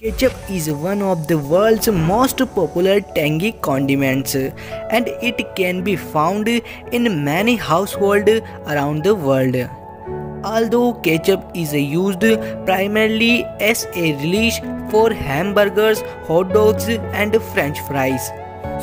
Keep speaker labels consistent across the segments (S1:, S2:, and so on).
S1: Ketchup is one of the world's most popular tangy condiments, and it can be found in many households around the world. Although ketchup is used primarily as a relish for hamburgers, hot dogs and french fries.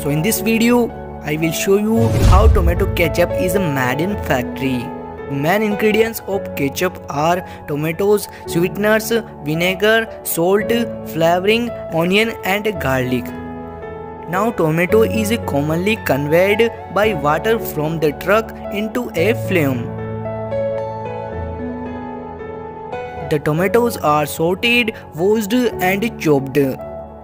S1: So in this video, I will show you how tomato ketchup is made in factory. Main ingredients of ketchup are tomatoes, sweeteners, vinegar, salt, flavoring, onion and garlic. Now tomato is commonly conveyed by water from the truck into a flame. The tomatoes are sauteed, washed and chopped.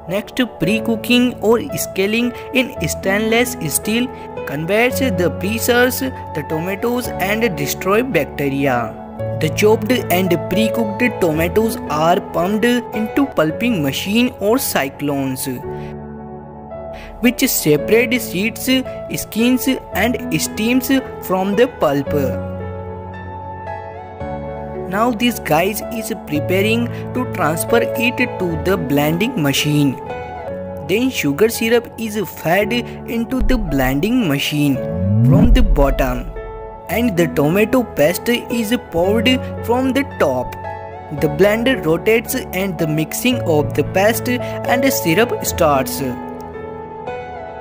S1: Next, pre-cooking or scaling in stainless steel converts the preserves the tomatoes and destroy bacteria. The chopped and pre-cooked tomatoes are pumped into pulping machine or cyclones, which separate seeds, skins and steams from the pulp. Now this guy is preparing to transfer it to the blending machine. Then sugar syrup is fed into the blending machine from the bottom and the tomato paste is poured from the top. The blender rotates and the mixing of the paste and syrup starts.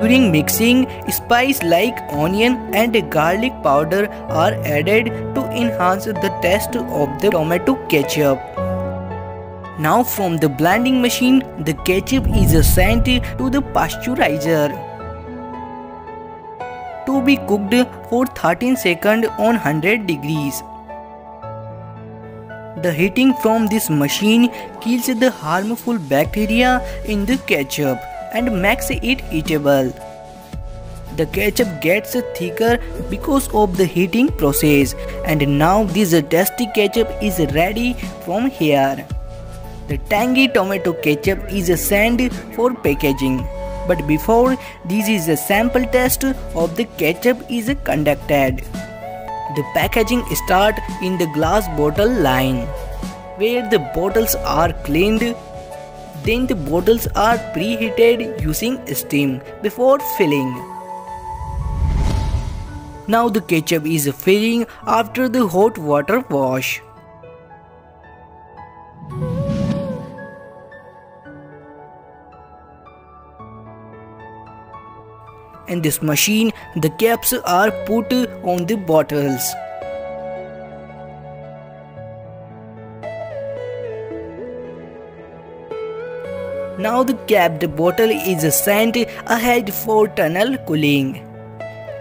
S1: During mixing, spices like onion and garlic powder are added to enhance the taste of the tomato ketchup. Now from the blending machine, the ketchup is sent to the pasteurizer to be cooked for 13 seconds on 100 degrees. The heating from this machine kills the harmful bacteria in the ketchup and makes it eatable. The ketchup gets thicker because of the heating process, and now this tasty ketchup is ready from here. The tangy tomato ketchup is sent for packaging, but before this is a sample test of the ketchup is conducted. The packaging starts in the glass bottle line, where the bottles are cleaned. Then the bottles are preheated using steam before filling. Now the ketchup is filling after the hot water wash. In this machine, the caps are put on the bottles. Now the capped bottle is sent ahead for tunnel cooling.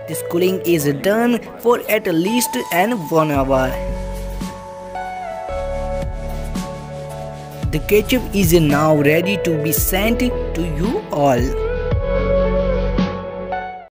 S1: This cooling is done for at least 1 hour. The ketchup is now ready to be sent to you all.